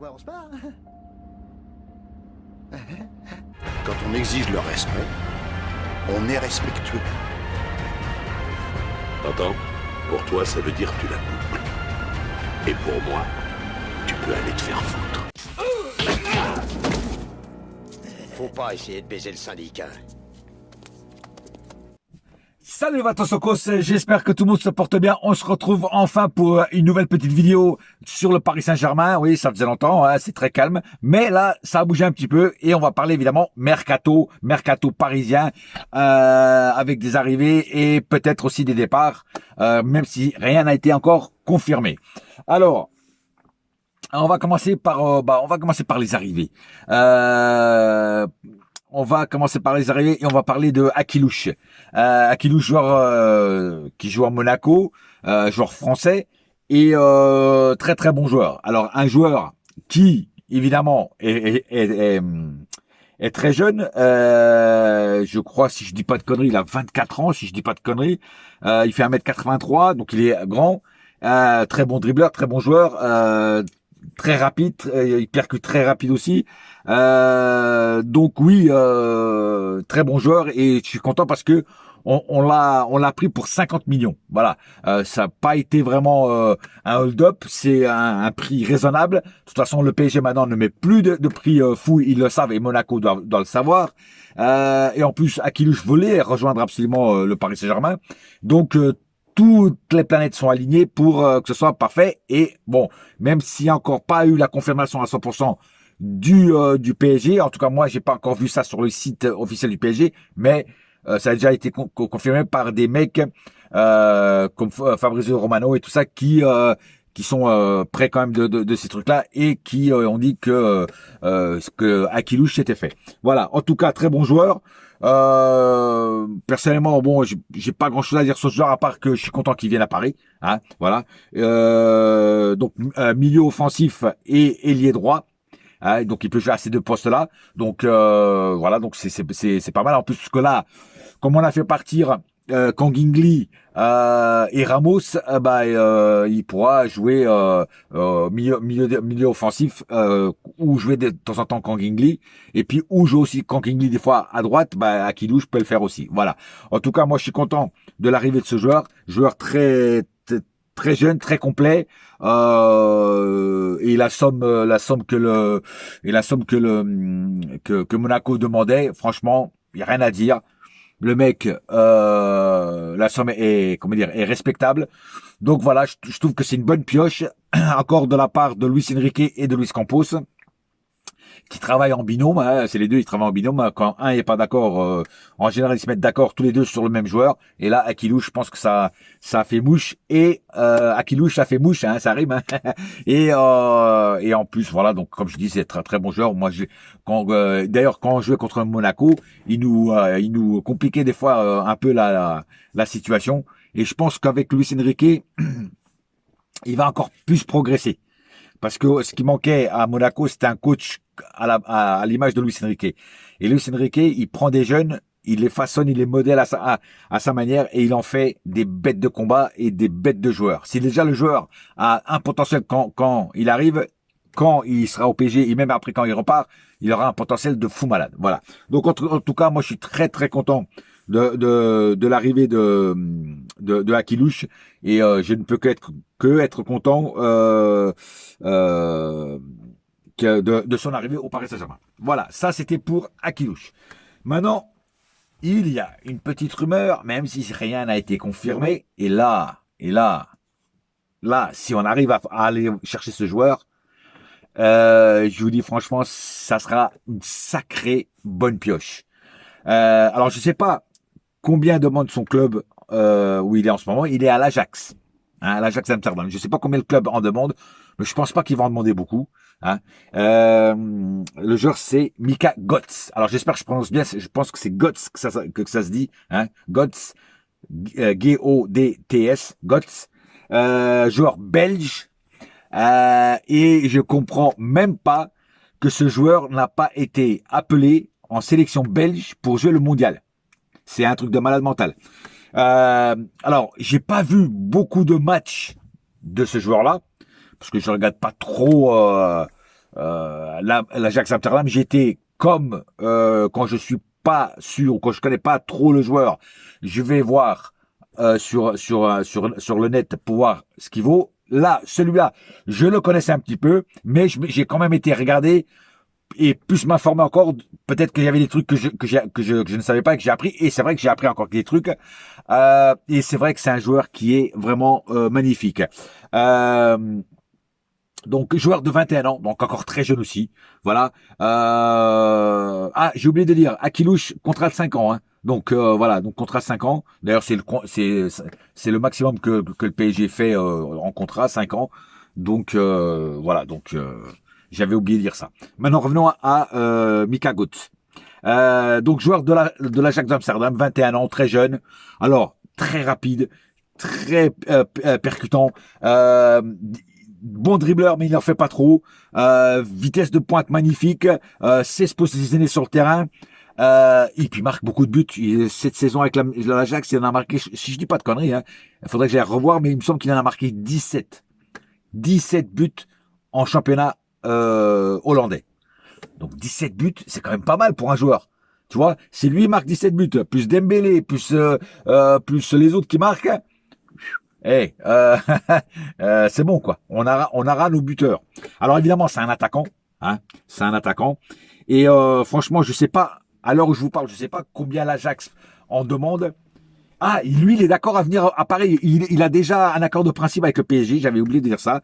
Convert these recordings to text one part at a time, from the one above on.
quoi on se barre? Quand on exige le respect, on est respectueux. T'entends? Pour toi, ça veut dire que tu la boucles. Et pour moi, tu peux aller te faire foutre. Faut pas essayer de baiser le syndicat. Salut les Vatosokos, j'espère que tout le monde se porte bien. On se retrouve enfin pour une nouvelle petite vidéo sur le Paris Saint-Germain. Oui, ça faisait longtemps, hein, c'est très calme. Mais là, ça a bougé un petit peu et on va parler évidemment mercato parisien, avec des arrivées et peut-être aussi des départs, même si rien n'a été encore confirmé. Alors, on va commencer par les arrivées. On va commencer par les arrivées et on va parler de Akilouche. Akilouche, joueur qui joue à Monaco, joueur français et très très bon joueur. Alors un joueur qui évidemment est très jeune. Je crois, si je dis pas de conneries, il a 24 ans, si je dis pas de conneries. Il fait 1m83, donc il est grand. Très bon dribbleur, très bon joueur. Très rapide, il percute très rapide aussi. Donc oui, très bon joueur et je suis content parce que on l'a pris pour 50 millions. Voilà, ça n'a pas été vraiment un hold-up, c'est un prix raisonnable. De toute façon, le PSG maintenant ne met plus de prix fou, ils le savent et Monaco doit le savoir. Et en plus, Akilouche voulait rejoindre absolument le Paris Saint-Germain. Donc toutes les planètes sont alignées pour que ce soit parfait. Et bon, même s'il n'y a encore pas eu la confirmation à 100% du PSG, en tout cas moi j'ai pas encore vu ça sur le site officiel du PSG, mais ça a déjà été confirmé par des mecs comme Fabrizio Romano et tout ça qui sont près quand même de ces trucs-là et qui ont dit que Akilouche s'était fait. Voilà, en tout cas très bon joueur. Personnellement, bon, j'ai pas grand chose à dire sur ce joueur à part que je suis content qu'il vienne à Paris, hein, voilà. Donc milieu offensif et ailier droit, hein, donc il peut jouer à ces deux postes-là. Donc voilà, donc c'est pas mal. En plus que là, comme on a fait partir Kangingli et Ramos, il pourra jouer milieu offensif ou jouer de temps en temps Kangingli et puis ou jouer aussi Kangingli des fois à droite. Akilouche peut le faire aussi. Voilà. En tout cas, moi je suis content de l'arrivée de ce joueur très jeune, très complet, et la somme que Monaco demandait, franchement, il y a rien à dire. Le mec, la somme est respectable. Donc voilà, je trouve que c'est une bonne pioche, encore de la part de Luis Enrique et de Luis Campos, qui travaillent en binôme, hein, c'est les deux, ils travaillent en binôme. Quand un n'est pas d'accord, en général, ils se mettent d'accord tous les deux sur le même joueur. Et là, Akilouche, je pense que ça a fait mouche. Et Akilouche, ça fait mouche, hein, ça rime. Hein. Et en plus, voilà, donc comme je dis, c'est très très bon joueur. Moi, d'ailleurs, quand on jouait contre Monaco, il nous compliquait des fois un peu la situation. Et je pense qu'avec Luis Enrique, il va encore plus progresser. Parce que ce qui manquait à Monaco, c'était un coach à l'image de Luis Enrique. Et Luis Enrique, il prend des jeunes, il les façonne, il les modèle à sa manière et il en fait des bêtes de combat et des bêtes de joueurs. Si déjà le joueur a un potentiel quand il arrive, quand il sera au PSG et même après quand il repart, il aura un potentiel de fou malade. Voilà. Donc en tout cas, moi je suis très très content de l'arrivée de Akilouche et je ne peux être content de son arrivée au Paris Saint-Germain. Voilà, ça c'était pour Akilouche. Maintenant, il y a une petite rumeur, même si rien n'a été confirmé, et là, si on arrive à aller chercher ce joueur, je vous dis franchement, ça sera une sacrée bonne pioche. Alors je sais pas combien demande son club où il est en ce moment. Il est à l'Ajax, hein, l'Ajax Amsterdam. Je sais pas combien le club en demande, mais je pense pas qu'il va en demander beaucoup. Hein. Le joueur c'est Mika Götze. Alors j'espère que je prononce bien. Je pense que c'est Götze que ça se dit. Hein. Götze, G-O-D-T-S, Götze. Joueur belge. Et je comprends même pas que ce joueur n'a pas été appelé en sélection belge pour jouer le mondial. C'est un truc de malade mental. Alors, j'ai pas vu beaucoup de matchs de ce joueur-là, parce que je regarde pas trop l'Ajax Amsterdam, j'étais comme quand je suis pas sûr, quand je connais pas trop le joueur, je vais voir sur le net pour voir ce qu'il vaut. Là, celui-là, je le connaissais un petit peu, mais j'ai quand même été regarder et plus m'informer encore. Peut-être qu'il y avait des trucs que je ne savais pas et que j'ai appris. Et c'est vrai que j'ai appris encore des trucs. Et c'est vrai que c'est un joueur qui est vraiment magnifique. Donc joueur de 21 ans, donc encore très jeune aussi. Voilà. J'ai oublié de dire, Akilouche, contrat de 5 ans. Hein. Donc voilà, donc contrat de 5 ans. D'ailleurs, c'est le maximum que le PSG fait en contrat, 5 ans. Donc voilà, donc j'avais oublié de dire ça. Maintenant revenons à Mika Götze. Donc joueur de l'Ajax d'Amsterdam, 21 ans, très jeune. Alors très rapide, très percutant. Bon dribbleur, mais il n'en fait pas trop. Vitesse de pointe magnifique. Sait se positionner sur le terrain. Et puis il marque beaucoup de buts. Cette saison avec l'Ajax, il en a marqué, si je dis pas de conneries, hein, il faudrait que j'aille revoir, mais il me semble qu'il en a marqué 17. 17 buts en championnat hollandais. Donc 17 buts, c'est quand même pas mal pour un joueur. Tu vois, si lui marque 17 buts, plus Dembélé, plus les autres qui marquent, c'est bon quoi. On aura nos buteurs. Alors évidemment, c'est un attaquant, hein. C'est un attaquant. Et franchement, je sais pas. À l'heure où je vous parle, je sais pas combien l'Ajax en demande. Lui, il est d'accord à venir à Paris. Il a déjà un accord de principe avec le PSG. J'avais oublié de dire ça.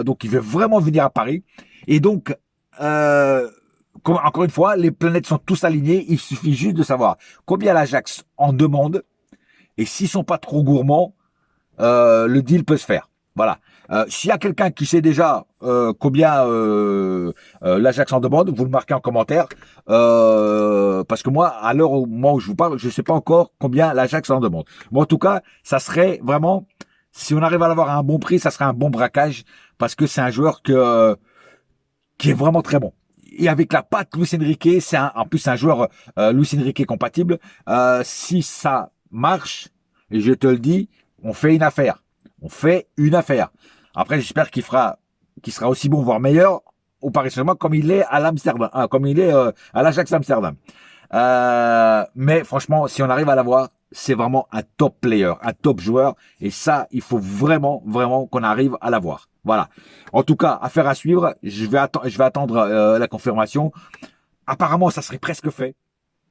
Donc, il veut vraiment venir à Paris. Et donc, encore une fois, les planètes sont tous alignées. Il suffit juste de savoir combien l'Ajax en demande. Et s'ils sont pas trop gourmands, le deal peut se faire. Voilà. S'il y a quelqu'un qui sait déjà combien l'Ajax en demande, vous le marquez en commentaire. Parce que moi, à l'heure où je vous parle, je ne sais pas encore combien l'Ajax en demande. Mais en tout cas, ça serait vraiment, si on arrive à l'avoir à un bon prix, ça serait un bon braquage, parce que c'est un joueur qui est vraiment très bon. Et avec la patte Luis Enrique, en plus c'est un joueur Luis Enrique compatible. Si ça marche, et je te le dis, on fait une affaire. On fait une affaire. Après, j'espère qu'il sera aussi bon, voire meilleur au Paris Saint-Germain comme il est à l'Amsterdam, comme il est à l'Ajax Amsterdam. Mais franchement, si on arrive à l'avoir, c'est vraiment un top player, un top joueur. Et ça, il faut vraiment, vraiment qu'on arrive à l'avoir. Voilà. En tout cas, affaire à suivre. Je vais attendre la confirmation. Apparemment, ça serait presque fait.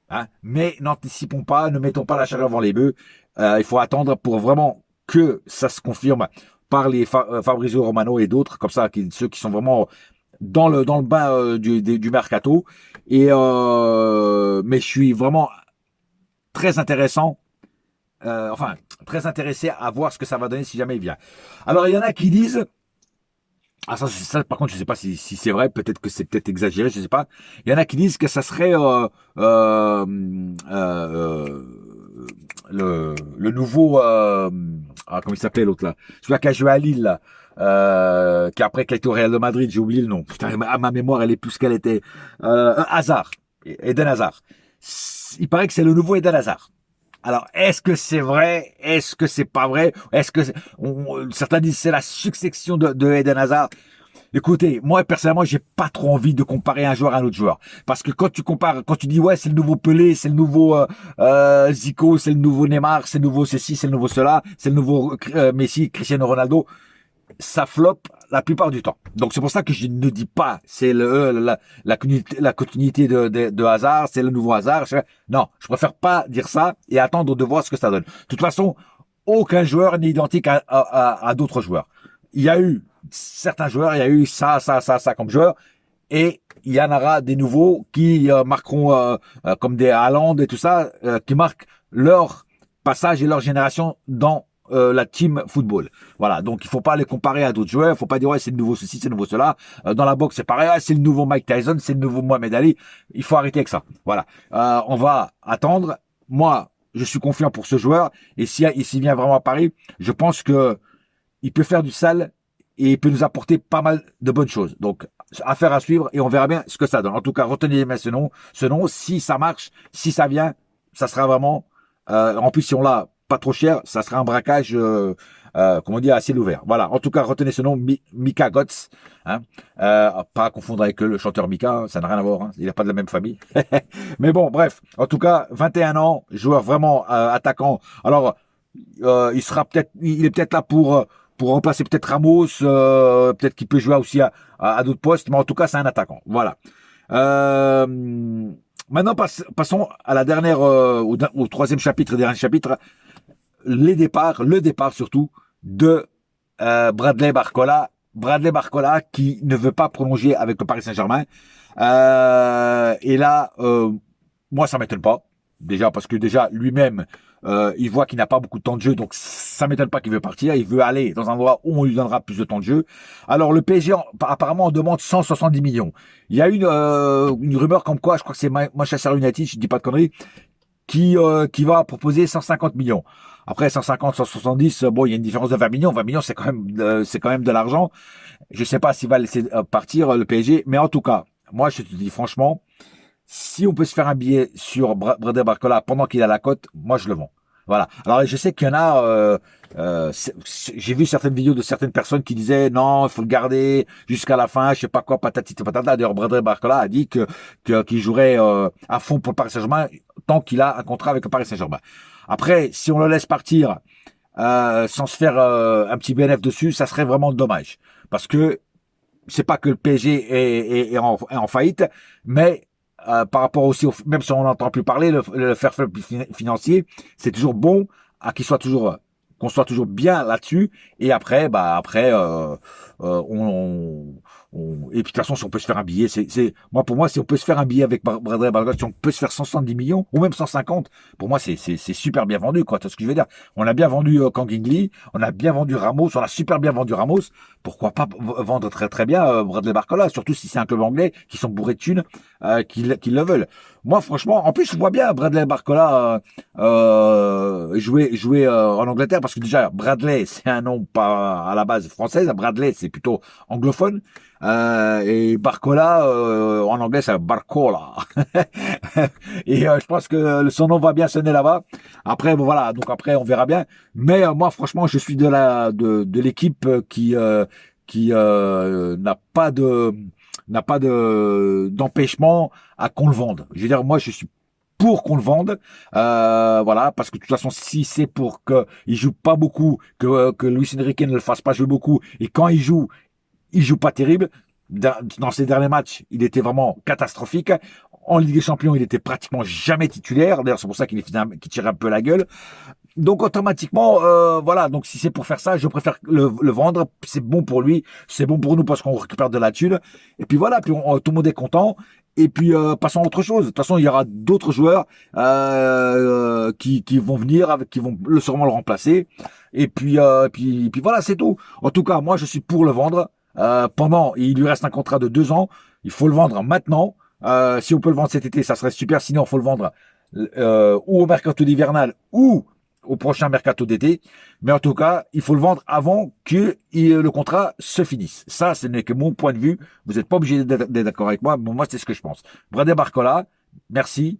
Hein, mais n'anticipons pas, ne mettons pas la charrue avant les bœufs. Il faut attendre pour vraiment que ça se confirme par les Fabrizio Romano et d'autres comme ça, ceux qui sont vraiment dans le bain du mercato. Et mais je suis vraiment très très intéressé à voir ce que ça va donner si jamais il vient. Alors il y en a qui disent, ça par contre je sais pas si c'est vrai, peut-être que c'est peut-être exagéré, je sais pas. Il y en a qui disent que ça serait le nouveau comment il s'appelait l'autre là, celui qui a joué à Lille là, qui après qui a été au Real de Madrid, j'ai oublié le nom. Putain, ma mémoire elle est plus qu'elle était. Hazard, Eden Hazard. Il paraît que c'est le nouveau Eden Hazard. Alors, est-ce que c'est vrai? Est-ce que c'est pas vrai? Est-ce que certains disent c'est la succession de Eden Hazard? Écoutez, moi personnellement, j'ai pas trop envie de comparer un joueur à un autre joueur, parce que quand tu dis ouais, c'est le nouveau Pelé, c'est le nouveau Zico, c'est le nouveau Neymar, c'est le nouveau ceci, c'est le nouveau cela, c'est le nouveau Messi, Cristiano Ronaldo, ça floppe la plupart du temps. Donc c'est pour ça que je ne dis pas c'est la continuité de Hazard, c'est le nouveau Hazard. Non, je préfère pas dire ça et attendre de voir ce que ça donne. De toute façon, aucun joueur n'est identique à d'autres joueurs. Il y a eu certains joueurs, il y a eu ça comme joueur, et il y en aura des nouveaux qui marqueront comme des Haaland et tout ça, qui marquent leur passage et leur génération dans la team football. Voilà, donc il faut pas les comparer à d'autres joueurs, il faut pas dire ouais c'est le nouveau ceci, c'est le nouveau cela. Dans la boxe c'est pareil, c'est le nouveau Mike Tyson, c'est le nouveau Mohamed Ali. Il faut arrêter avec ça. Voilà, on va attendre. Moi, je suis confiant pour ce joueur, et s'il vient vraiment à Paris, je pense que il peut faire du sale et il peut nous apporter pas mal de bonnes choses. Donc, affaire à suivre et on verra bien ce que ça donne. En tout cas, retenez bien ce nom. Si ça marche, si ça vient, ça sera vraiment... en plus, si on l'a pas trop cher, ça sera un braquage comment dire, à ciel ouvert. Voilà. En tout cas, retenez ce nom, Mika Götze. Hein. Pas à confondre avec le chanteur Mika, hein, ça n'a rien à voir. Hein, il n'a pas de la même famille. Mais bon, bref. En tout cas, 21 ans, joueur vraiment attaquant. Alors, il est peut-être là pour remplacer peut-être Ramos. Peut-être qu'il peut jouer aussi à d'autres postes. Mais en tout cas, c'est un attaquant. Voilà. Maintenant, passons à la dernière, au troisième chapitre, dernier chapitre, le départ surtout de Bradley Barcola. Bradley Barcola qui ne veut pas prolonger avec le Paris Saint-Germain. Et là, moi, ça m'étonne pas. Déjà, parce que déjà, lui-même, il voit qu'il n'a pas beaucoup de temps de jeu, donc ça m'étonne pas qu'il veut partir. Il veut aller dans un endroit où on lui donnera plus de temps de jeu. Alors, le PSG, apparemment, on demande 170 millions. Il y a une rumeur comme quoi, je crois que c'est Manchester United, je dis pas de conneries, qui va proposer 150 millions. Après, 150, 170, bon, il y a une différence de 20 millions. 20 millions, c'est quand même de l'argent. Je sais pas s'il va laisser partir le PSG, mais en tout cas, moi, je te dis franchement, si on peut se faire un billet sur Bradley Barcola pendant qu'il a la cote, moi, je le vends. Voilà. Alors, je sais qu'il y en a, j'ai vu certaines vidéos de certaines personnes qui disaient non, il faut le garder jusqu'à la fin, je sais pas quoi, patati patata. D'ailleurs, Bradley Barcola a dit qu'il jouerait à fond pour le Paris Saint-Germain tant qu'il a un contrat avec le Paris Saint-Germain. Après, si on le laisse partir sans se faire un petit bénéfice dessus, ça serait vraiment dommage. Parce que c'est pas que le PSG est en faillite, mais par rapport aussi, même si on n'entend plus parler, le fair play financier, c'est toujours bon à qu'on soit toujours bien là-dessus. Et après, et puis de toute façon, si on peut se faire un billet, pour moi, si on peut se faire un billet avec Bradley Barcola, si on peut se faire 170 millions ou même 150, pour moi, c'est super bien vendu, quoi. Tu vois ce que je veux dire? On a bien vendu Kang In-lee, on a bien vendu Ramos, on a super bien vendu Ramos. Pourquoi pas vendre très très bien Bradley Barcola, surtout si c'est un club anglais qui sont bourrés de thunes, qui le veulent. Moi, franchement, en plus, je vois bien Bradley Barcola jouer en Angleterre, parce que déjà, Bradley, c'est un nom pas à la base française. Bradley, c'est plutôt anglophone. Et Barcola, en anglais, c'est Barcola. Et je pense que son nom va bien sonner là-bas. Après, bon, voilà. Donc après, on verra bien. Mais moi, franchement, je suis de l'équipe qui n'a pas d'empêchement à qu'on le vende. Je veux dire, moi, je suis pour qu'on le vende, voilà, parce que de toute façon, si c'est pour qu'il joue pas beaucoup, que Luis Enrique ne le fasse pas jouer beaucoup, et quand il joue pas terrible. Dans ses derniers matchs, il était vraiment catastrophique. En Ligue des Champions, il était pratiquement jamais titulaire. D'ailleurs, c'est pour ça qu'il tire un peu la gueule. Donc automatiquement, voilà. Donc si c'est pour faire ça, je préfère le vendre. C'est bon pour lui, c'est bon pour nous parce qu'on récupère de la thune. Et puis voilà, puis tout le monde est content. Et puis passons à autre chose. De toute façon, il y aura d'autres joueurs qui vont venir, qui vont sûrement le remplacer. Et puis voilà, c'est tout. En tout cas, moi, je suis pour le vendre. Il lui reste un contrat de 2 ans. Il faut le vendre maintenant. Si on peut le vendre cet été, ça serait super. Sinon, il faut le vendre ou au mercato d'hivernal ou au prochain mercato d'été. Mais en tout cas, il faut le vendre avant que le contrat se finisse. Ça, ce n'est que mon point de vue. Vous n'êtes pas obligé d'être d'accord avec moi, mais moi, c'est ce que je pense. Bradley Barcola, merci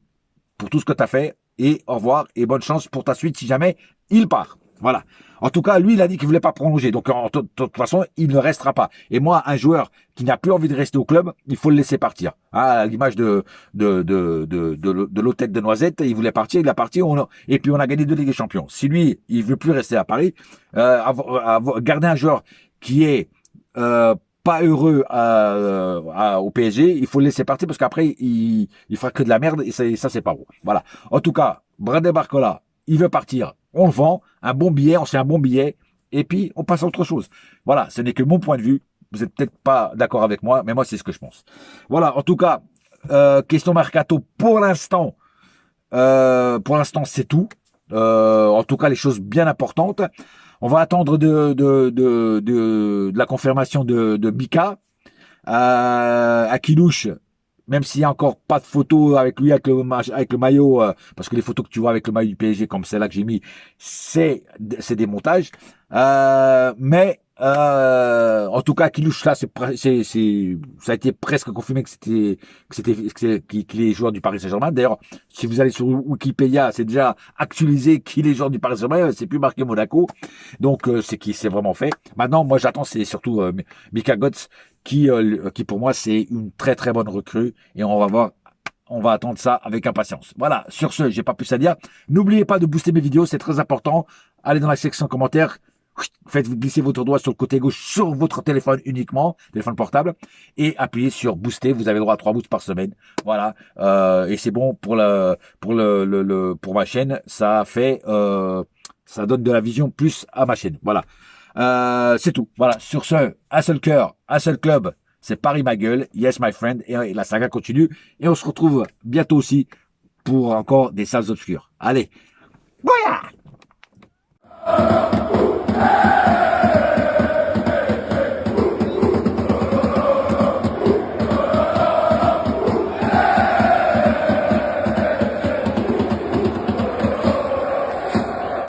pour tout ce que tu as fait et au revoir et bonne chance pour ta suite si jamais il part. Voilà. En tout cas, lui, il a dit qu'il voulait pas prolonger. Donc, de toute façon, il ne restera pas. Et moi, un joueur qui n'a plus envie de rester au club, il faut le laisser partir. Hein, à l'image de l'hôtel de Noisette, il voulait partir, il a parti, et puis on a gagné 2 Ligues des Champions. Si lui, il veut plus rester à Paris, garder un joueur qui est pas heureux au PSG, il faut le laisser partir parce qu'après, il fera que de la merde et ça c'est pas bon. Voilà. En tout cas, Bradley Barcola, il veut partir. On le vend, un bon billet, on se fait un bon billet, et puis on passe à autre chose. Voilà, ce n'est que mon point de vue. Vous n'êtes peut-être pas d'accord avec moi, mais moi, c'est ce que je pense. Voilà, en tout cas, question mercato, pour l'instant, c'est tout. En tout cas, les choses bien importantes. On va attendre de la confirmation de Mika. Akilouche, même s'il n'y a encore pas de photos avec lui, avec le maillot, parce que les photos que tu vois avec le maillot du PSG, comme celle-là que j'ai mis, c'est des montages. Mais En tout cas, Akilouche là, ça a été presque confirmé qu'il est joueur du Paris Saint-Germain. D'ailleurs, si vous allez sur Wikipédia, c'est déjà actualisé qu'il est joueur du Paris Saint-Germain. C'est plus marqué Monaco, donc c'est vraiment fait. Maintenant, moi j'attends, c'est surtout Mika Götze qui pour moi c'est une très très bonne recrue et on va voir. On va attendre ça avec impatience. Voilà, sur ce, j'ai pas plus à dire. N'oubliez pas de booster mes vidéos, c'est très important. Allez dans la section commentaires, faites glisser votre doigt sur le côté gauche sur votre téléphone uniquement, téléphone portable, et appuyez sur booster. Vous avez le droit à 3 boosts par semaine. Voilà, et c'est bon pour ma chaîne. Ça fait, ça donne de la vision plus à ma chaîne. Voilà, c'est tout. Voilà, sur ce, un seul cœur, un seul club. C'est Paris ma gueule, yes my friend, et la saga continue. Et on se retrouve bientôt aussi pour encore des salles obscures. Allez, voilà.